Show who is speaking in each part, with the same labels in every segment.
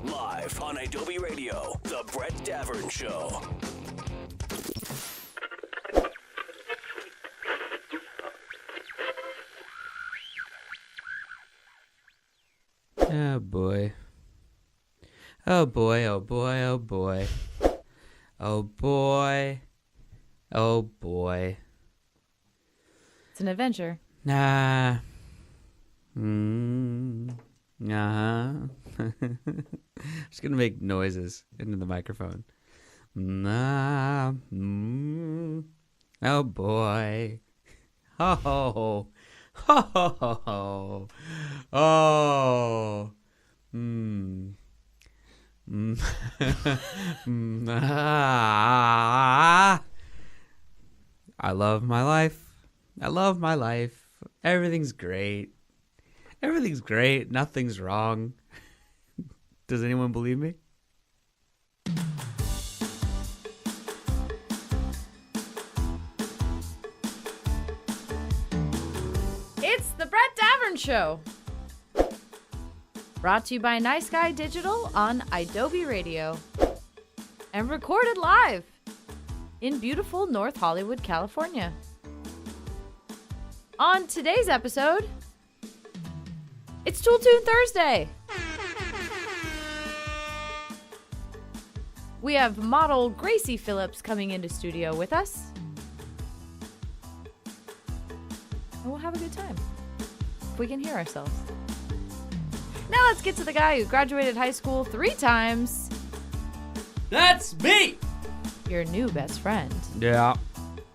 Speaker 1: Live on Adobe Radio, The Brett Davern Show.
Speaker 2: Oh boy. Oh boy, oh boy, oh boy. Oh boy. Oh boy.
Speaker 3: It's an adventure.
Speaker 2: Nah. Uh-huh. Just gonna make noises into the microphone. Nah. Oh boy. Oh. Oh. Oh. I love my life. I love my life. Everything's great. Everything's great. Nothing's wrong. Does anyone believe me?
Speaker 3: It's the Brett Davern Show. Brought to you by Nice Guy Digital on Adobe Radio. And recorded live in beautiful North Hollywood, California. On today's episode, it's Tool Tune Thursday. We have model Gracie Phillips coming into studio with us. And we'll have a good time if we can hear ourselves. Now let's get to the guy who graduated high school 3 times.
Speaker 2: That's me!
Speaker 3: Your new best friend,
Speaker 2: Yeah.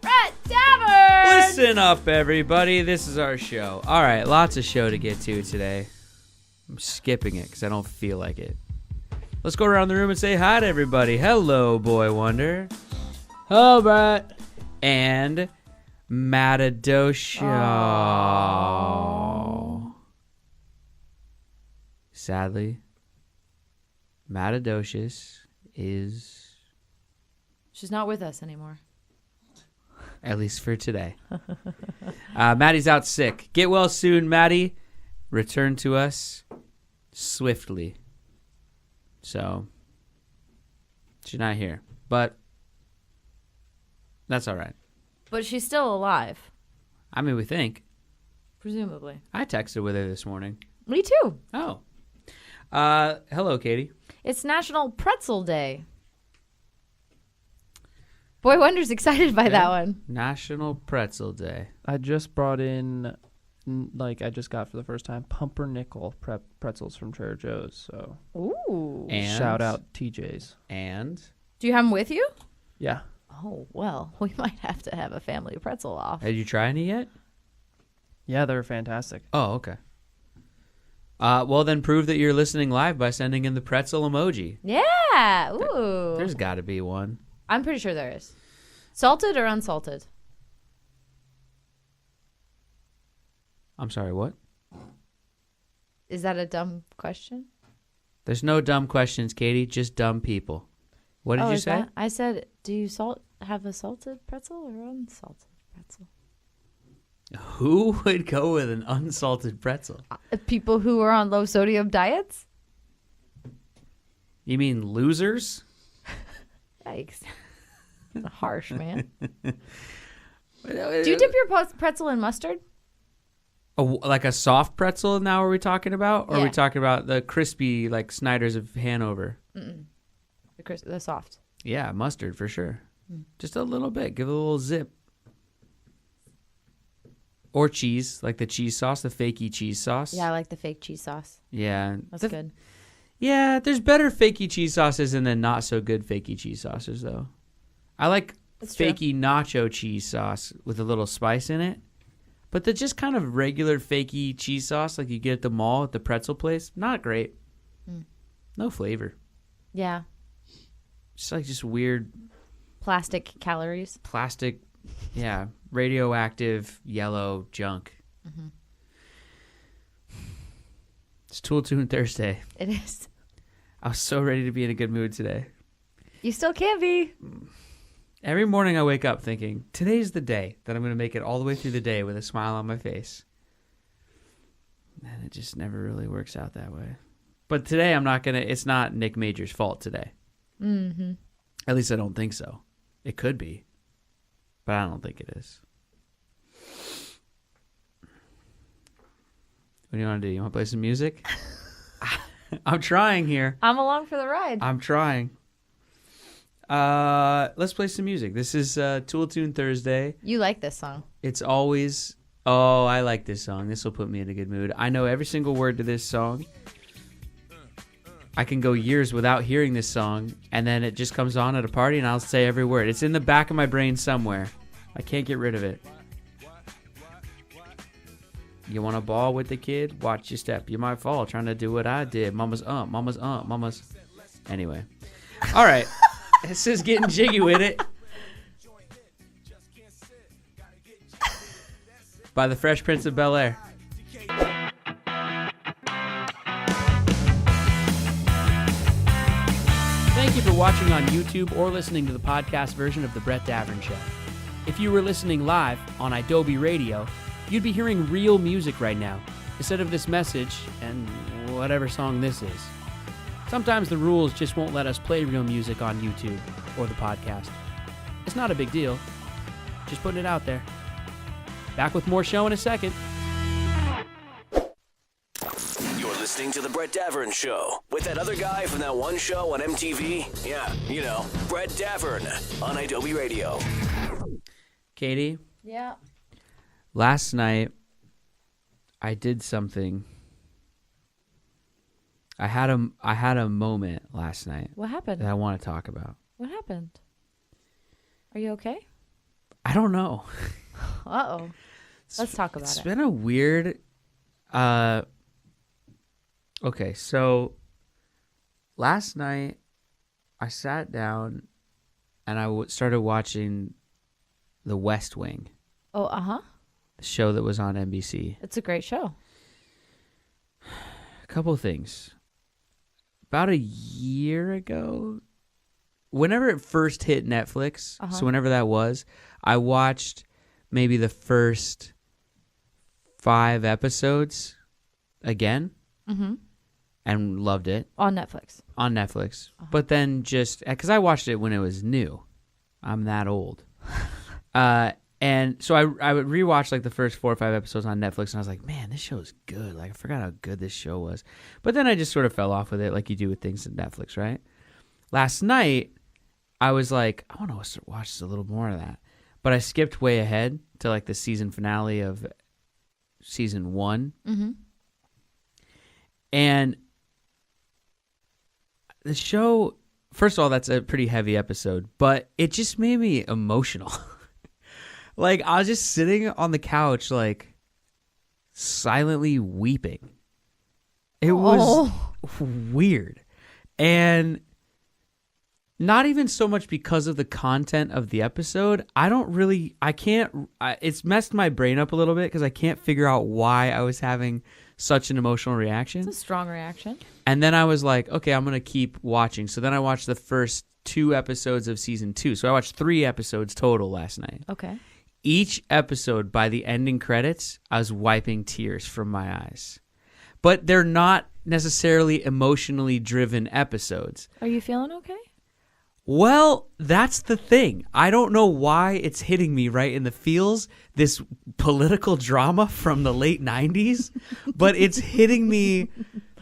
Speaker 3: Brett Davern!
Speaker 2: Listen up, everybody. This is our show. All right, lots of show to get to today. I'm skipping it because I don't feel like it. Let's go around the room and say hi to everybody. Hello, Boy Wonder.
Speaker 4: Hello, Brett.
Speaker 2: And Matadosho. Sadly, Matadocious is...
Speaker 3: She's not with us anymore.
Speaker 2: At least for today. Maddie's out sick. Get well soon, Maddie. Return to us swiftly. So, she's not here. But that's all right.
Speaker 3: But she's still alive,
Speaker 2: I mean, we think.
Speaker 3: presumably.
Speaker 2: I texted with her this morning.
Speaker 3: Me too.
Speaker 2: Oh. Hello, Katie.
Speaker 3: It's National Pretzel Day. Boy Wonder's excited by that one.
Speaker 2: National Pretzel Day.
Speaker 4: I just brought in, I just got for the first time, pumpernickel pretzels from Trader Joe's. So
Speaker 3: Ooh.
Speaker 2: And
Speaker 4: shout out TJ's.
Speaker 2: And
Speaker 3: Do you have them with you?
Speaker 4: Yeah.
Speaker 3: Oh, well, we might have to have a family pretzel off.
Speaker 2: Did you try any yet?
Speaker 4: Yeah, they're fantastic.
Speaker 2: Oh, okay. Well, then prove that you're listening live by sending in the pretzel emoji.
Speaker 3: Yeah. Ooh.
Speaker 2: There's got to be one.
Speaker 3: I'm pretty sure there is. Salted or unsalted?
Speaker 2: I'm sorry, what?
Speaker 3: Is that a dumb question?
Speaker 2: There's no dumb questions, Katie. Just dumb people. What did you
Speaker 3: is
Speaker 2: say?
Speaker 3: that- I said, do you have a salted pretzel or unsalted pretzel?
Speaker 2: Who would go with an unsalted pretzel?
Speaker 3: People who are on low sodium diets?
Speaker 2: You mean losers?
Speaker 3: Yikes. Harsh, man.
Speaker 2: Do
Speaker 3: Do you dip your pretzel in mustard?
Speaker 2: like a soft pretzel now are we talking about? Or are
Speaker 3: Yeah.
Speaker 2: we talking about the crispy, like Snyder's of Hanover?
Speaker 3: Mm-mm. The soft.
Speaker 2: Yeah, mustard for sure. Just a little bit. Give it a little zip. Or cheese, like the cheese sauce, the fakey cheese sauce.
Speaker 3: Yeah, I like the fake cheese sauce.
Speaker 2: Yeah.
Speaker 3: That's good.
Speaker 2: Yeah, there's better fakey cheese sauces and then not so good fakey cheese sauces, though. I like
Speaker 3: That's true.
Speaker 2: fakey nacho cheese sauce with a little spice in it. But the just kind of regular fakey cheese sauce like you get at the mall at the pretzel place, not great. No flavor.
Speaker 3: Yeah.
Speaker 2: Just weird
Speaker 3: Plastic calories.
Speaker 2: plastic, yeah, radioactive yellow junk. It's Tool Tune Thursday.
Speaker 3: It is.
Speaker 2: I was so ready to be in a good mood today.
Speaker 3: You still can be.
Speaker 2: Every morning I wake up thinking, today's the day that I'm going to make it all the way through the day with a smile on my face. And it just never really works out that way. But today I'm not gonna. It's not Nick Major's fault today.
Speaker 3: Mm-hmm.
Speaker 2: At least I don't think so. It could be, but I don't think it is. What do you want to do? You want to play some music? I'm trying here.
Speaker 3: I'm along for the ride.
Speaker 2: I'm trying. Let's play some music. This is Tool Tune Thursday.
Speaker 3: You like this song.
Speaker 2: It's always... Oh, I like this song. This will put me in a good mood. I know every single word to this song. I can go years without hearing this song, and then it just comes on at a party, and I'll say every word. It's in the back of my brain somewhere. I can't get rid of it. You want to ball with the kid? Watch your step. You might fall trying to do what I did. Mama's. Anyway. All right. This is getting jiggy with it. By the Fresh Prince of Bel-Air. Thank you for watching on YouTube or listening to the podcast version of The Brett Davern Show. If you were listening live on Adobe Radio, you'd be hearing real music right now, instead of this message and whatever song this is. Sometimes the rules just won't let us play real music on YouTube or the podcast. It's not a big deal. Just putting it out there. Back with more show in a second.
Speaker 1: You're listening to The Brett Davern Show with that other guy from that one show on MTV. Yeah, you know, Brett Davern on Adobe Radio.
Speaker 2: Katie?
Speaker 3: Yeah.
Speaker 2: Last night, I did something. I had a moment last night
Speaker 3: What happened?
Speaker 2: that I want to talk about.
Speaker 3: What happened? Are you okay?
Speaker 2: I don't know.
Speaker 3: Uh-oh. Let's talk about
Speaker 2: It's
Speaker 3: it.
Speaker 2: been a weird... Okay, so last night, I sat down and I started watching The West Wing.
Speaker 3: Oh, uh-huh.
Speaker 2: The show that was on NBC.
Speaker 3: It's a great show.
Speaker 2: A couple of things. About a year ago, whenever it first hit Netflix, so whenever that was, I watched maybe the first 5 episodes again and loved it.
Speaker 3: On Netflix.
Speaker 2: On Netflix. But then just, because I watched it when it was new. I'm that old. And so I would rewatch like the first 4 or 5 episodes on Netflix, and I was like, man, this show is good. Like, I forgot how good this show was. But then I just sort of fell off with it, like you do with things on Netflix, right? Last night, I was like, I want to watch just a little more of that. But I skipped way ahead to like the season finale of season 1.
Speaker 3: Mm-hmm.
Speaker 2: And the show, first of all, that's a pretty heavy episode, but it just made me emotional. Like, I was just sitting on the couch, like, silently weeping. It was weird. And not even so much because of the content of the episode. It's messed my brain up a little bit because I can't figure out why I was having such an emotional reaction.
Speaker 3: It's a strong reaction.
Speaker 2: And then I was like, okay, I'm going to keep watching. So then I watched the first 2 episodes of season 2. So I watched 3 episodes total last night.
Speaker 3: Okay.
Speaker 2: Each episode, by the ending credits, I was wiping tears from my eyes. But they're not necessarily emotionally driven episodes.
Speaker 3: Are you feeling okay?
Speaker 2: Well, that's the thing. I don't know why it's hitting me right in the feels, this political drama from the late 90s, but it's hitting me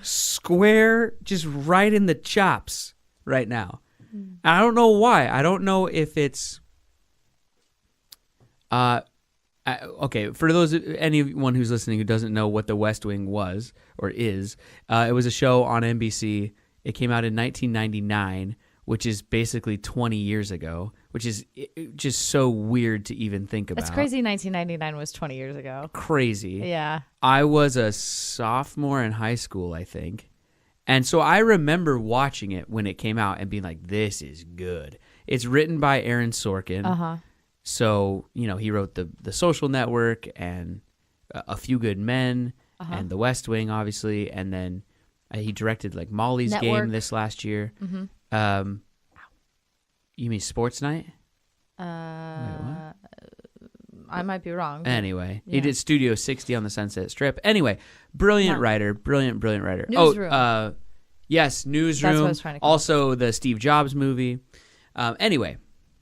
Speaker 2: square, just right in the chops right now. And I don't know why. I don't know if it's... okay, for anyone who's listening who doesn't know what The West Wing was or is, it was a show on NBC. It came out in 1999, which is basically 20 years ago, which is just so weird to even think about.
Speaker 3: It's crazy 1999 was 20 years ago.
Speaker 2: Crazy.
Speaker 3: Yeah.
Speaker 2: I was a sophomore in high school, I think. And so I remember watching it when it came out and being like, this is good. It's written by Aaron Sorkin.
Speaker 3: Uh-huh.
Speaker 2: So, you know, he wrote the Social Network and A Few Good Men and The West Wing, obviously. And then he directed like Molly's Game this last year.
Speaker 3: Mm-hmm.
Speaker 2: You mean Sports Night?
Speaker 3: Wait, I might be wrong.
Speaker 2: Anyway,
Speaker 3: yeah.
Speaker 2: He did Studio 60 on the Sunset Strip. Anyway, brilliant writer.
Speaker 3: Newsroom.
Speaker 2: Yes, Newsroom.
Speaker 3: That's what I was trying to call
Speaker 2: Also, the Steve Jobs movie. Anyway,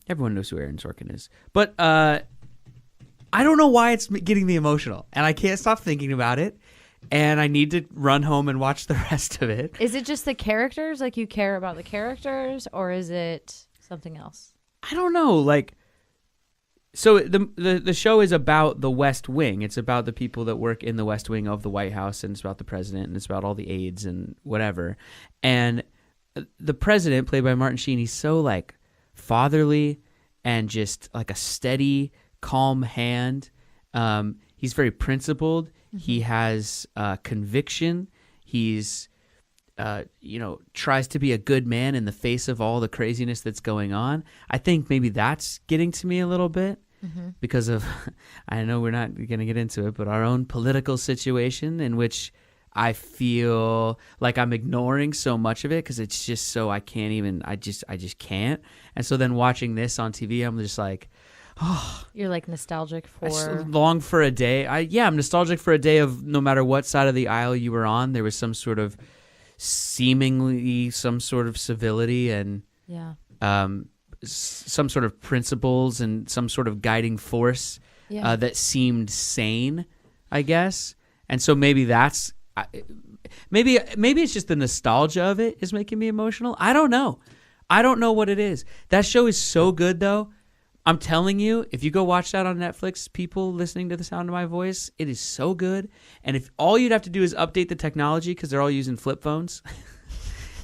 Speaker 2: everyone knows who Aaron Sorkin is. But I don't know why it's getting me emotional, and I can't stop thinking about it. And I need to run home and watch the rest of it.
Speaker 3: Is it just the characters? Like, you care about the characters, or is it something else?
Speaker 2: I don't know. Like, so the show is about the West Wing. It's about the people that work in the West Wing of the White House, and it's about the president, and it's about all the aides and whatever. And the president, played by Martin Sheen, he's so like fatherly and just like a steady, calm hand. He's very principled. Mm-hmm. He has conviction. He's tries to be a good man in the face of all the craziness that's going on. I think maybe that's getting to me a little bit because of, I know we're not going to get into it, but our own political situation in which I feel like I'm ignoring so much of it because it's just so I just can't. And so then watching this on TV, I'm just like, oh.
Speaker 3: You're like nostalgic for...
Speaker 2: I just long for a day. I'm nostalgic for a day of no matter what side of the aisle you were on, there was some sort of seemingly some sort of civility and some sort of principles and some sort of guiding force that seemed sane, I guess. And so maybe that's maybe it's just the nostalgia of it is making me emotional. I don't know what it is. That show is so good though. I'm telling you, if you go watch that on Netflix, people listening to the sound of my voice, it is so good. And if all you'd have to do is update the technology because they're all using flip phones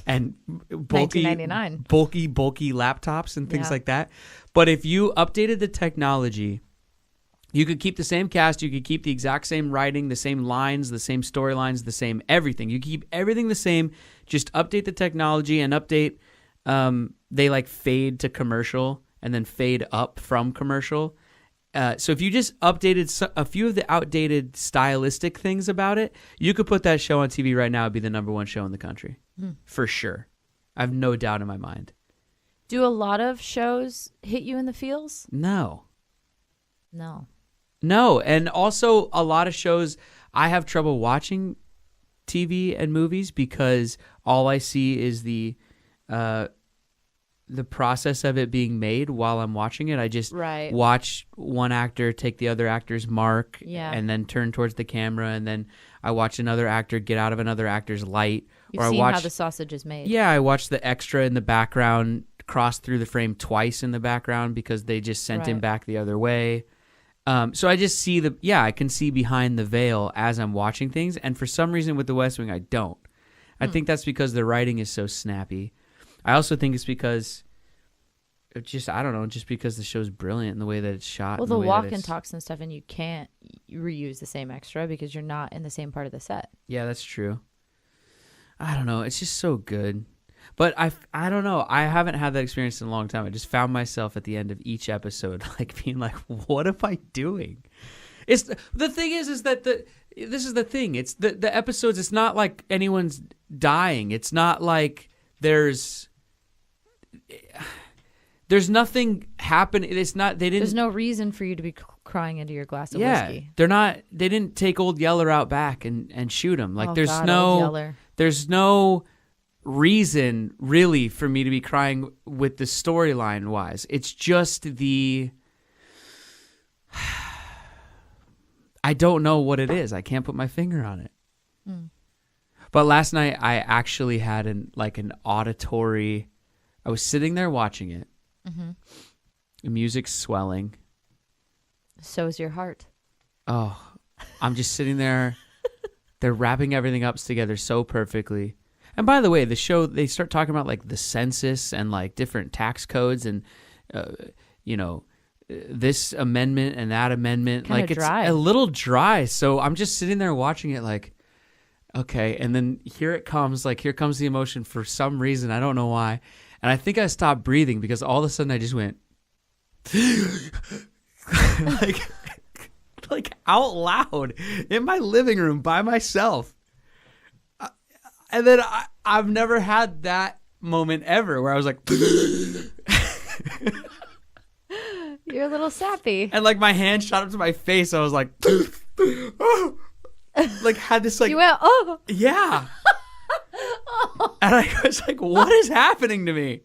Speaker 2: and bulky laptops and things like that. But if you updated the technology, you could keep the same cast, you could keep the exact same writing, the same lines, the same storylines, the same everything. You keep everything the same. Just update the technology and update. They like fade to commercial and then fade up from commercial. So if you just updated a few of the outdated stylistic things about it, you could put that show on TV right now. It'd be the number one show in the country. For sure. I have no doubt in my mind.
Speaker 3: Do a lot of shows hit you in the feels?
Speaker 2: No. And also a lot of shows, I have trouble watching TV and movies because all I see is the process of it being made while I'm watching it. I just watch one actor take the other actor's mark and then turn towards the camera, and then I watch another actor get out of another actor's light.
Speaker 3: You've seen how the sausage is made. Yeah,
Speaker 2: I watch the extra in the background cross through the frame twice in the background because they just sent him back the other way. So I just see I can see behind the veil as I'm watching things, and for some reason with The West Wing, I don't. I think that's because the writing is so snappy. I also think it's because just because the show's brilliant in the way that it's shot.
Speaker 3: Well, the walk and talks and stuff, and you can't reuse the same extra because you're not in the same part of the set. Yeah,
Speaker 2: that's true. I don't know. It's just so good. But I don't know. I haven't had that experience in a long time. I just found myself at the end of each episode like being like, what am I doing? The thing is that this is the thing. It's the episodes, it's not like anyone's dying. It's not like there's nothing happening. There's no reason for you to be crying into your glass of whiskey. They didn't take Old Yeller out back and shoot him. Like there's no reason really for me to be crying with the storyline wise. It's just I don't know what it is. I can't put my finger on it. But last night I actually had an auditory, I was sitting there watching it. The music's swelling.
Speaker 3: So is your heart.
Speaker 2: Oh, I'm just sitting there. They're wrapping everything up together so perfectly. And by the way, the show, they start talking about like the census and like different tax codes and, this amendment and that amendment.
Speaker 3: Kinda
Speaker 2: like it's
Speaker 3: dry.
Speaker 2: a little dry. So I'm just sitting there watching it like, okay. And then here comes the emotion for some reason. I don't know why. And I think I stopped breathing because all of a sudden I just went like out loud in my living room by myself. And then I've never had that moment ever where I was like,
Speaker 3: you're a little sappy.
Speaker 2: And like my hand shot up to my face. I was like, like had this like,
Speaker 3: you went, oh.
Speaker 2: Yeah. And I was like, what is happening to me?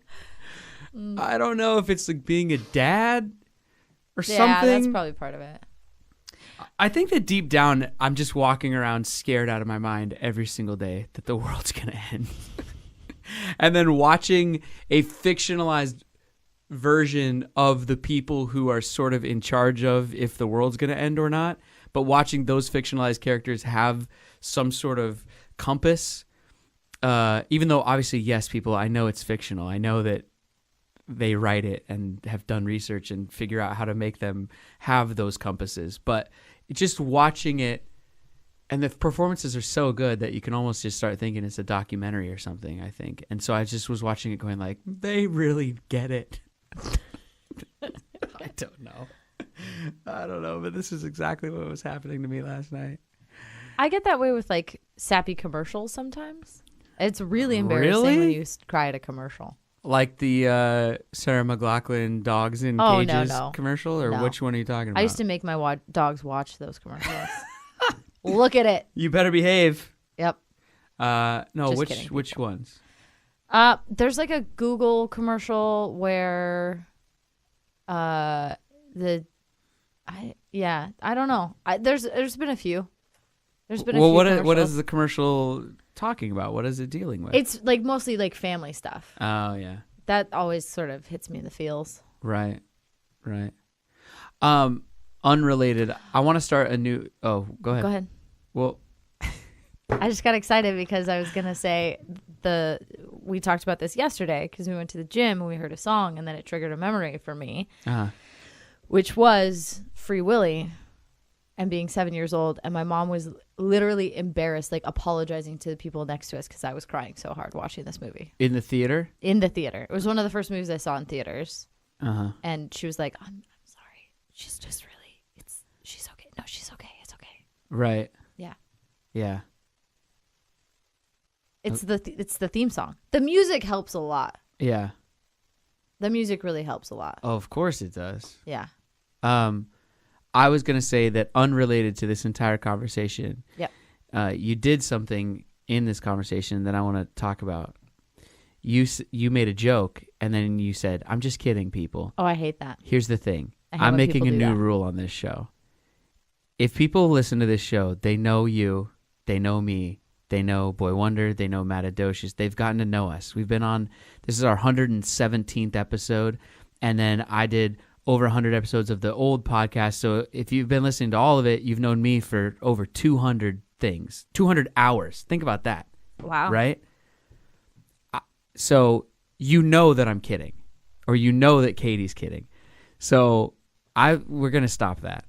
Speaker 2: I don't know if it's like being a dad or
Speaker 3: Yeah,
Speaker 2: something.
Speaker 3: that's probably part of it.
Speaker 2: I think that deep down, I'm just walking around scared out of my mind every single day that the world's going to end. And then watching a fictionalized version of the people who are sort of in charge of if the world's going to end or not, but watching those fictionalized characters have some sort of compass, even though obviously, yes, people, I know it's fictional. I know that they write it and have done research and figure out how to make them have those compasses. But just watching it, and the performances are so good that you can almost just start thinking it's a documentary or something, I think. And so I just was watching it going like, they really get it. I don't know, but this is exactly what was happening to me last night.
Speaker 3: I get that way with like sappy commercials sometimes. It's really embarrassing
Speaker 2: Really?
Speaker 3: when you cry at a commercial.
Speaker 2: Like the Sarah McLachlan Dogs in
Speaker 3: Oh, no,
Speaker 2: Cages
Speaker 3: no.
Speaker 2: commercial, or
Speaker 3: No.
Speaker 2: which one are you talking about?
Speaker 3: I used to make my dogs watch those commercials. Look at it.
Speaker 2: You better behave.
Speaker 3: Yep.
Speaker 2: No,
Speaker 3: Just kidding,
Speaker 2: which ones?
Speaker 3: There's like a Google commercial where I don't know. There's been a few. There's been a few
Speaker 2: What
Speaker 3: commercials.
Speaker 2: is the commercial talking about? What is it dealing with?
Speaker 3: It's like mostly like family stuff.
Speaker 2: Oh yeah.
Speaker 3: That always sort of hits me in the feels.
Speaker 2: Right. Unrelated. I want to start a new. Oh, go ahead.
Speaker 3: Go ahead.
Speaker 2: Well,
Speaker 3: I just got excited because I was gonna say we talked about this yesterday because we went to the gym and we heard a song and then it triggered a memory for me, which was Free Willy and being 7 years old, and my mom was literally embarrassed, like apologizing to the people next to us because I was crying so hard watching this movie
Speaker 2: in the theater.
Speaker 3: in the theater. It was one of the first movies I saw in theaters, and she was like, "I'm sorry, she's just really, she's okay. No, she's okay. It's okay."
Speaker 2: Right.
Speaker 3: Yeah.
Speaker 2: Yeah.
Speaker 3: It's the theme song. The music helps a lot.
Speaker 2: Yeah.
Speaker 3: The music really helps a lot.
Speaker 2: Oh, of course it does.
Speaker 3: Yeah.
Speaker 2: I was gonna say that unrelated to this entire conversation.
Speaker 3: Yep.
Speaker 2: You did something in this conversation that I want to talk about. You made a joke and then you said, "I'm just kidding, people."
Speaker 3: Oh, I hate that.
Speaker 2: Here's the thing.
Speaker 3: I hate
Speaker 2: I'm
Speaker 3: when
Speaker 2: making a
Speaker 3: people do
Speaker 2: new
Speaker 3: that.
Speaker 2: rule on this show. If people listen to this show, they know you, they know me, they know Boy Wonder, they know Matadocious. They've gotten to know us. We've been on, this is our 117th episode, and then I did over 100 episodes of the old podcast. So if you've been listening to all of it, you've known me for over 200 things, 200 hours. Think about that.
Speaker 3: Wow.
Speaker 2: Right? So you know that I'm kidding, or you know that Katie's kidding. So we're going to stop that.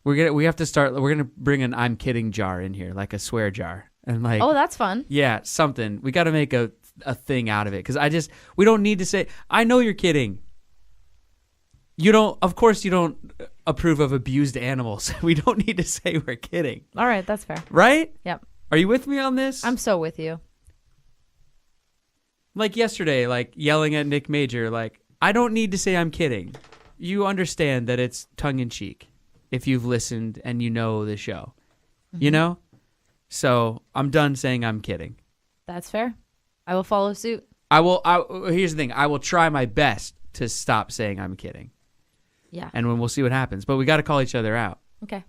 Speaker 2: We have to start, we're going to bring an I'm kidding jar in here, like a swear jar. And like,
Speaker 3: Oh, that's fun.
Speaker 2: yeah, something. We got to make a thing out of it. Cause we don't need to say, I know you're kidding. Of course you don't approve of abused animals. We don't need to say we're kidding.
Speaker 3: All right, that's fair.
Speaker 2: Right?
Speaker 3: Yep.
Speaker 2: Are you with me on this?
Speaker 3: I'm so with you.
Speaker 2: Like yesterday, like yelling at Nick Major, like, I don't need to say I'm kidding. You understand that it's tongue in cheek if you've listened and you know the show.
Speaker 3: Mm-hmm.
Speaker 2: You know? So I'm done saying I'm kidding.
Speaker 3: That's fair. I will follow suit.
Speaker 2: Here's the thing. I will try my best to stop saying I'm kidding.
Speaker 3: Yeah.
Speaker 2: And we'll see what happens. But we got to call each other out.
Speaker 3: Okay.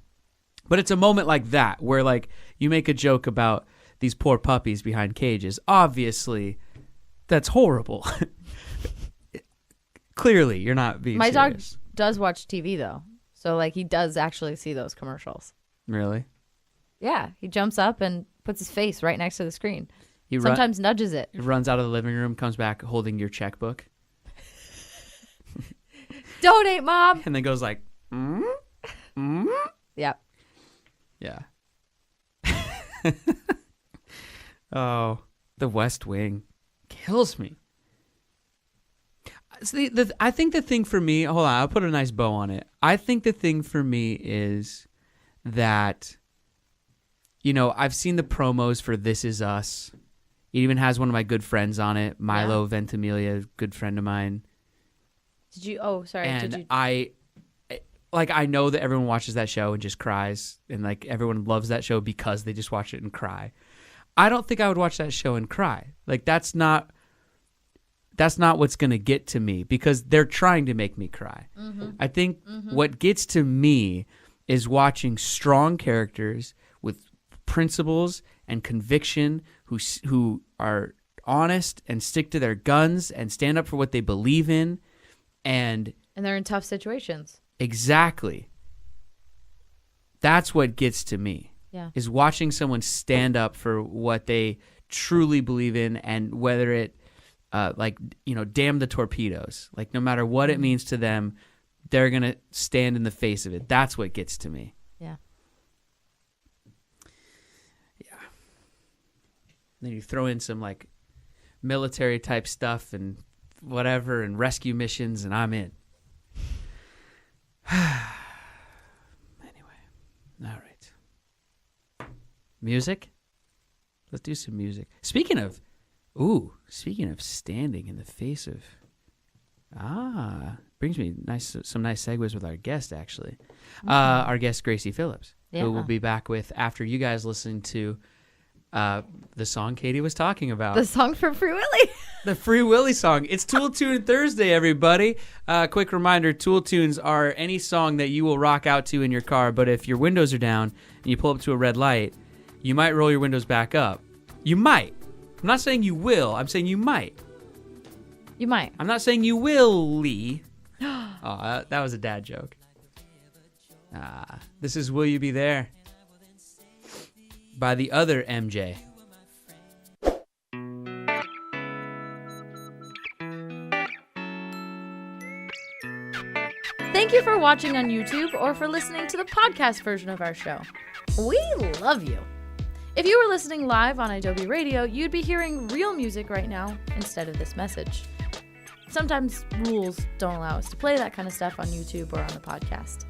Speaker 2: But it's a moment like that where, like, you make a joke about these poor puppies behind cages. Obviously, that's horrible. Clearly, you're not being
Speaker 3: My dog
Speaker 2: serious.
Speaker 3: does watch TV though, so like he does actually see those commercials.
Speaker 2: Really?
Speaker 3: Yeah, he jumps up and puts his face right next to the screen.
Speaker 2: He
Speaker 3: Sometimes nudges it.
Speaker 2: runs out of the living room, comes back holding your checkbook,
Speaker 3: Donate, Mom.
Speaker 2: and then goes like,
Speaker 3: Yep.
Speaker 2: yeah. Oh, the West Wing kills me. See, I think the thing for me, hold on, I'll put a nice bow on it. I think the thing for me is that, you know, I've seen the promos for This Is Us. It even has one of my good friends on it, Milo Ventimiglia, good friend of mine.
Speaker 3: Did you? Oh, sorry.
Speaker 2: And
Speaker 3: Did you?
Speaker 2: I know that everyone watches that show and just cries, and like everyone loves that show because they just watch it and cry. I don't think I would watch that show and cry. Like that's not what's going to get to me because they're trying to make me cry. I think what gets to me is watching strong characters with principles and conviction who are honest and stick to their guns and stand up for what they believe in. And
Speaker 3: they're in tough situations.
Speaker 2: Exactly. That's what gets to me.
Speaker 3: Yeah.
Speaker 2: Is watching someone stand up for what they truly believe in, and whether it damn the torpedoes. Like no matter what it means to them, they're going to stand in the face of it. That's what gets to me.
Speaker 3: Yeah.
Speaker 2: Yeah. Then you throw in some like military type stuff and whatever and rescue missions and I'm in. Anyway. All right. Music? Let's do some music. Speaking of standing in the face of brings me some nice segues with our guest actually. Our guest Gracie Phillips, who we'll be back with after you guys listen to the song Katie was talking about.
Speaker 3: The song from Free Willy.
Speaker 2: The Free Willy song. It's Tool Tune Thursday, everybody. Quick reminder, Tool Tunes are any song that you will rock out to in your car, but if your windows are down and you pull up to a red light, you might roll your windows back up. You might. I'm not saying you will. I'm saying you might.
Speaker 3: You might.
Speaker 2: I'm not saying you will, Lee. Oh, that was a dad joke. This is Will You Be There by the other MJ.
Speaker 3: Thank you for watching on YouTube or for listening to the podcast version of our show. We love you. If you were listening live on Adobe Radio, you'd be hearing real music right now instead of this message. Sometimes rules don't allow us to play that kind of stuff on YouTube or on the podcast.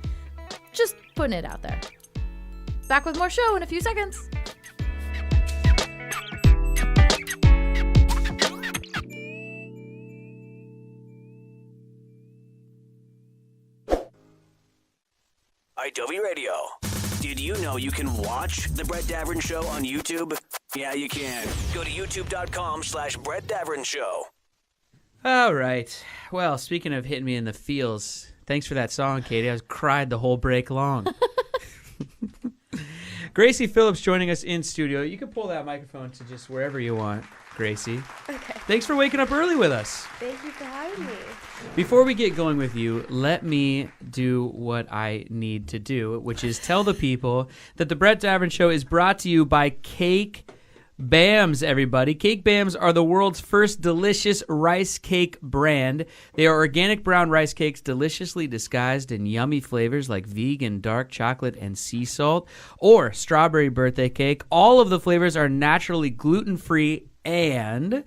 Speaker 3: Just putting it out there. Back with more show in a few seconds.
Speaker 1: IW Radio. Did you know you can watch The Brett Davern Show on YouTube? Yeah, you can. Go to youtube.com/Brett Davern Show.
Speaker 2: All right. Well, speaking of hitting me in the feels, thanks for that song, Katie. I cried the whole break long. Gracie Phillips joining us in studio. You can pull that microphone to just wherever you want, Gracie.
Speaker 5: Okay.
Speaker 2: Thanks for waking up early with us.
Speaker 5: Thank you for having me.
Speaker 2: Before we get going with you, let me do what I need to do, which is tell the people that the Brett Davern Show is brought to you by Cake Bams, everybody. Cake Bams are the world's first delicious rice cake brand. They are organic brown rice cakes deliciously disguised in yummy flavors like vegan, dark chocolate, and sea salt, or strawberry birthday cake. All of the flavors are naturally gluten-free and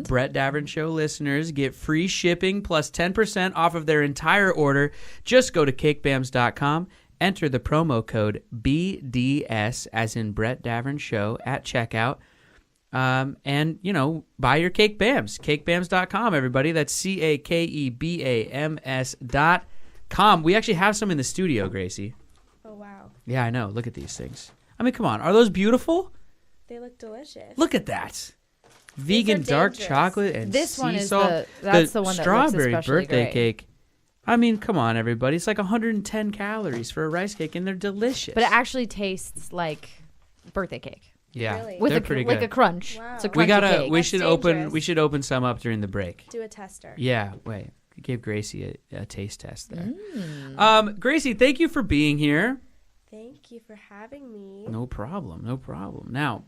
Speaker 2: Brett Davern Show listeners get free shipping plus 10% off of their entire order. Just go to cakebams.com. Enter the promo code BDS, as in Brett Davern Show, at checkout. And, buy your Cake Bams. Cakebams.com, everybody. That's CAKEBAMS.com. We actually have some in the studio, Gracie.
Speaker 5: Oh, wow.
Speaker 2: Yeah, I know. Look at these things. I mean, come on. Are those beautiful?
Speaker 5: They look delicious.
Speaker 2: Look at that. Vegan dark
Speaker 5: dangerous.
Speaker 2: chocolate and
Speaker 3: This one
Speaker 2: sea
Speaker 3: is
Speaker 2: salt.
Speaker 3: that's the one that
Speaker 2: strawberry
Speaker 3: looks especially
Speaker 2: birthday
Speaker 3: great.
Speaker 2: cake. I mean, come on, everybody. It's like 110 calories for a rice cake, and they're delicious.
Speaker 3: But it actually tastes like birthday cake.
Speaker 2: Yeah,
Speaker 5: Really?
Speaker 3: With
Speaker 2: they're
Speaker 3: a
Speaker 2: pretty
Speaker 3: like
Speaker 2: good.
Speaker 3: a crunch.
Speaker 5: Wow.
Speaker 3: It's a crunchy
Speaker 2: we gotta.
Speaker 3: cake.
Speaker 2: We
Speaker 5: That's
Speaker 2: should
Speaker 5: dangerous.
Speaker 2: We should open some up during the break.
Speaker 5: Do a tester.
Speaker 2: Yeah. Wait. Give Gracie a taste test there.
Speaker 3: Mm.
Speaker 2: Gracie, thank you for being here.
Speaker 5: Thank you for having me.
Speaker 2: No problem. No problem. Now,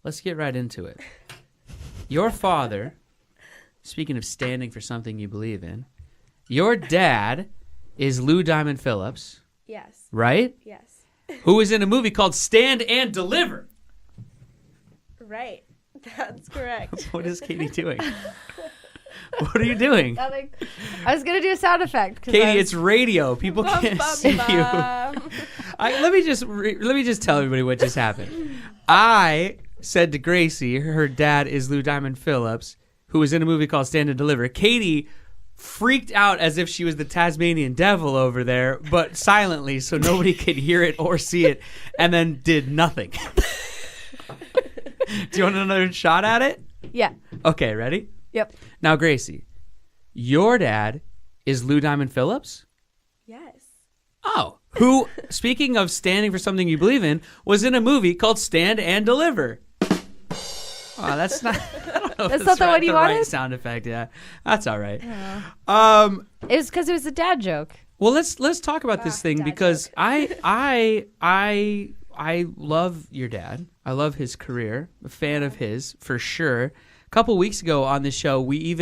Speaker 2: let's get right into it. Your father, speaking of standing for something you believe in, your dad is Lou Diamond Phillips,
Speaker 5: Yes.
Speaker 2: right?
Speaker 5: Yes.
Speaker 2: Who is in a movie called Stand and Deliver.
Speaker 5: Right. That's correct.
Speaker 2: What is Katie doing? What are you doing?
Speaker 3: Nothing. I was gonna do a sound effect.
Speaker 2: Katie, it's radio. People can't see you.
Speaker 5: Bum.
Speaker 2: Let me just tell everybody what just happened. I said to Gracie, her dad is Lou Diamond Phillips, who was in a movie called Stand and Deliver. Katie freaked out as if she was the Tasmanian devil over there, but silently so nobody could hear it or see it, and then did nothing. Do you want another shot at it?
Speaker 3: Yeah.
Speaker 2: Okay, ready?
Speaker 3: Yep.
Speaker 2: Now, Gracie, your dad is Lou Diamond Phillips?
Speaker 5: Yes.
Speaker 2: Oh, who, speaking of standing for something you believe in, was in a movie called Stand and Deliver. Oh, that's not. I don't know if
Speaker 3: That's not the one you
Speaker 2: the right
Speaker 3: wanted?
Speaker 2: sound effect. Yeah, that's all right.
Speaker 3: It was because it was a dad joke.
Speaker 2: Well, let's talk about this thing
Speaker 5: dad
Speaker 2: because
Speaker 5: joke.
Speaker 2: I love your dad. I love his career. A fan of his for sure. A couple weeks ago on the show, we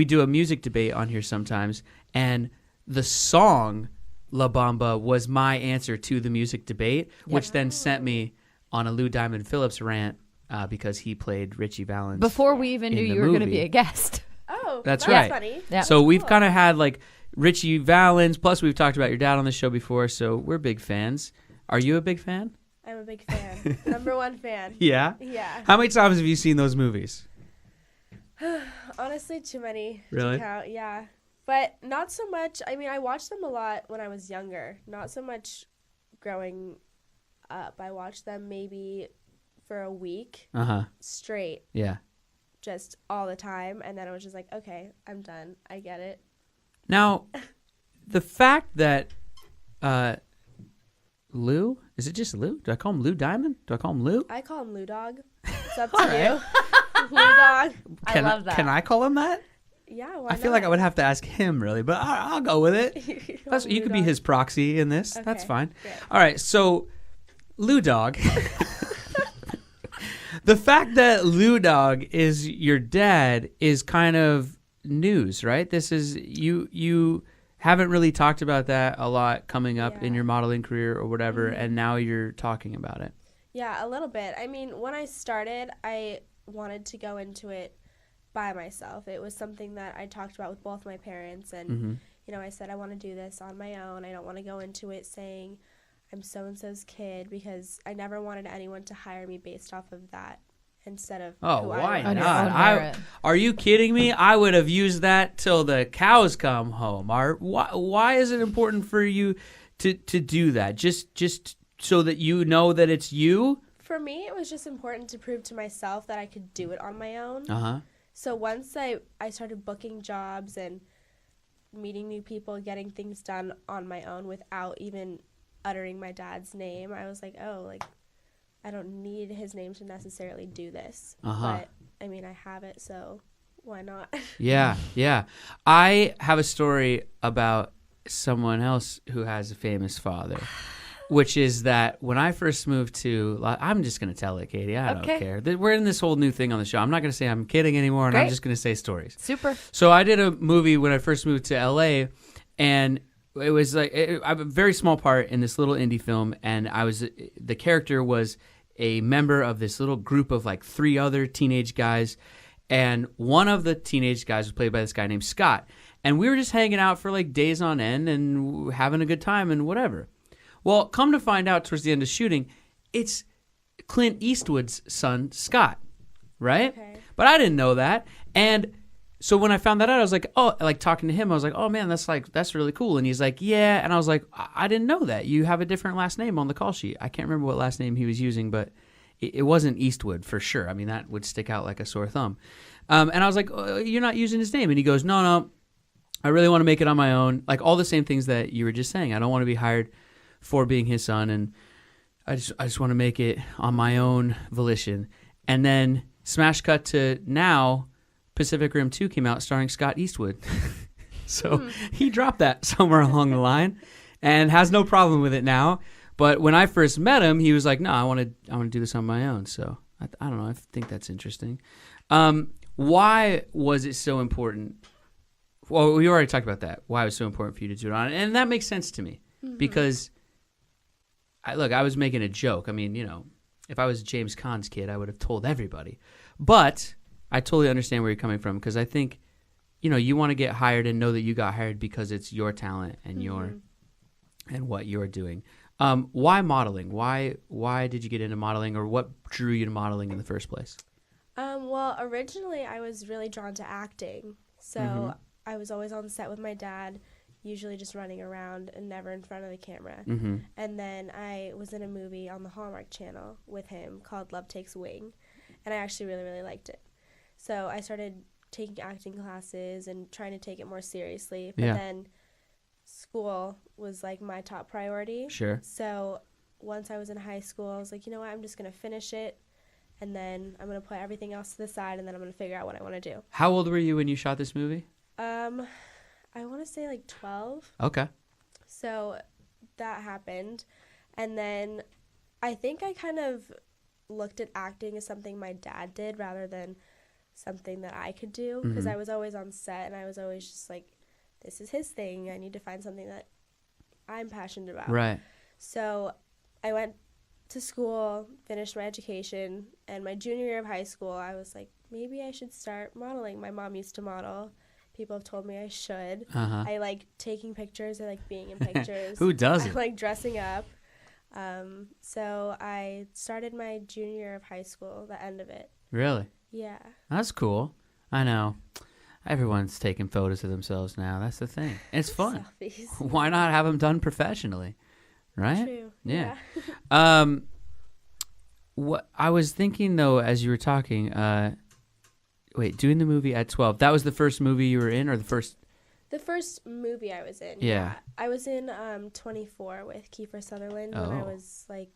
Speaker 2: do a music debate on here sometimes, and the song La Bamba was my answer to the music debate, which then sent me on a Lou Diamond Phillips rant because he played Richie Valens.
Speaker 3: Before we even
Speaker 2: in
Speaker 3: knew
Speaker 2: the
Speaker 3: you were going to
Speaker 2: movie.
Speaker 3: be a guest.
Speaker 5: Oh,
Speaker 2: That's
Speaker 5: that's
Speaker 2: right.
Speaker 5: funny.
Speaker 3: Yeah.
Speaker 2: So we've
Speaker 5: Cool.
Speaker 2: kind of had like Richie Valens, plus we've talked about your dad on the show before, so we're big fans. Are you a big fan?
Speaker 5: I'm a big fan. Number one fan.
Speaker 2: Yeah.
Speaker 5: Yeah.
Speaker 2: How many times have you seen those movies?
Speaker 5: Honestly, too many
Speaker 2: Really?
Speaker 5: to count. Yeah. But not so much. I mean, I watched them a lot when I was younger. Not so much growing up. I watched them maybe for a week
Speaker 2: Uh-huh.
Speaker 5: straight,
Speaker 2: Yeah.
Speaker 5: just all the time. And then I was just like, okay, I'm done. I get it.
Speaker 2: Now, the fact that Lou, is it just Lou? Do I call him Lou Diamond? Do I call him Lou?
Speaker 5: I call him Lou Dog. It's up to you. Lou Dog.
Speaker 3: I love that.
Speaker 2: Can I call him that?
Speaker 5: Yeah, why
Speaker 2: I feel like I would have to ask him really, but I'll go with it. You could be his proxy in this. That's
Speaker 5: Okay,
Speaker 2: fine.
Speaker 5: great.
Speaker 2: All right, so Lou Dog. The fact that Lou Dog is your dad is kind of news, right? This is you haven't really talked about that a lot coming up in
Speaker 5: Yeah.
Speaker 2: your modeling career or whatever, and now you're talking about it.
Speaker 5: Yeah, a little bit. I mean, when I started, I wanted to go into it by myself. It was something that I talked about with both my parents, and you know, I said I want to do this on my own. I don't want to go into it saying I'm so-and-so's kid, because I never wanted anyone to hire me based off of that instead of
Speaker 2: Oh,
Speaker 5: who
Speaker 2: why
Speaker 5: I
Speaker 3: On your
Speaker 2: not?
Speaker 3: own merit.
Speaker 2: Are you kidding me? I would have used that till the cows come home. Why is it important for you to do that? Just so that you know that it's you?
Speaker 5: For me, it was just important to prove to myself that I could do it on my own.
Speaker 2: Uh-huh.
Speaker 5: So once I started booking jobs and meeting new people, getting things done on my own without even uttering my dad's name, I was like, oh, like, I don't need his name to necessarily do this.
Speaker 2: Uh-huh.
Speaker 5: But, I mean, I have it, so why not?
Speaker 2: Yeah. I have a story about someone else who has a famous father, which is that when I first moved to, I'm just going to tell it, Katie. I don't
Speaker 3: Okay.
Speaker 2: care. We're in this whole new thing on the show. I'm not going to say I'm kidding anymore, and I'm
Speaker 3: Great.
Speaker 2: just going to say stories.
Speaker 3: Super.
Speaker 2: So I did a movie when I first moved to LA, and it was like I have a very small part in this little indie film, and the character was a member of this little group of like 3 other teenage guys, and one of the teenage guys was played by this guy named Scott, and we were just hanging out for like days on end and having a good time and whatever. Well, come to find out towards the end of shooting, it's Clint Eastwood's son, Scott, right?
Speaker 5: Okay.
Speaker 2: But I didn't know that, and so when I found that out, I was like, oh, like talking to him, I was like, oh man, that's really cool. And he's like, yeah. And I was like, I didn't know that. You have a different last name on the call sheet. I can't remember what last name he was using, but it wasn't Eastwood for sure. I mean, that would stick out like a sore thumb. And I was like, oh, you're not using his name. And he goes, no, I really want to make it on my own. Like all the same things that you were just saying. I don't want to be hired for being his son. And I just want to make it on my own volition. And then smash cut to now, Pacific Rim 2 came out starring Scott Eastwood. So he dropped that somewhere along the line and has no problem with it now. But when I first met him, he was like, no, I want to do this on my own. So I don't know. I think that's interesting. Why was it so important? Well, we already talked about that. Why it was so important for you to do it on. And that makes sense to me because I was making a joke. I mean, you know, if I was James Caan's kid, I would have told everybody. But I totally understand where you're coming from because I think, you know, you want to get hired and know that you got hired because it's your talent and and what you're doing. Why modeling? Why did you get into modeling, or what drew you to modeling in the first place?
Speaker 5: Well, originally I was really drawn to acting. So I was always on set with my dad, usually just running around and never in front of the camera. And then I was in a movie on the Hallmark Channel with him called Love Takes Wing. and I actually really, really liked it. So I started taking acting classes and trying to take it more seriously. But then school was like my top priority.
Speaker 2: Sure.
Speaker 5: So once I was in high school, I was like, you know what, I'm just going to finish it, and then I'm going to put everything else to the side, and then I'm going to figure out what I want to do.
Speaker 2: How old were you when you shot this movie?
Speaker 5: I want to say like 12.
Speaker 2: Okay.
Speaker 5: So that happened. And then I think I kind of looked at acting as something my dad did rather than something that I could do, because I was always on set and I was always just like, this is his thing. I need to find something that I'm passionate about.
Speaker 2: Right.
Speaker 5: So I went to school, finished my education, and my junior year of high school, I was like, maybe I should start modeling. My mom used to model. People have told me I should. I like taking pictures. I like being in pictures.
Speaker 2: Who doesn't?
Speaker 5: I like dressing up. So I started my junior year of high school, the end of it.
Speaker 2: Really?
Speaker 5: Yeah.
Speaker 2: That's cool. I know. Everyone's taking photos of themselves now. That's the thing. It's fun.
Speaker 5: Selfies.
Speaker 2: Why not have them done professionally? Right?
Speaker 5: True.
Speaker 2: Yeah. What I was thinking though, as you were talking, doing the movie at 12. That was the first movie you were in, or the first?
Speaker 5: The first movie I was in.
Speaker 2: Yeah.
Speaker 5: I was in 24 with Kiefer Sutherland when I was like,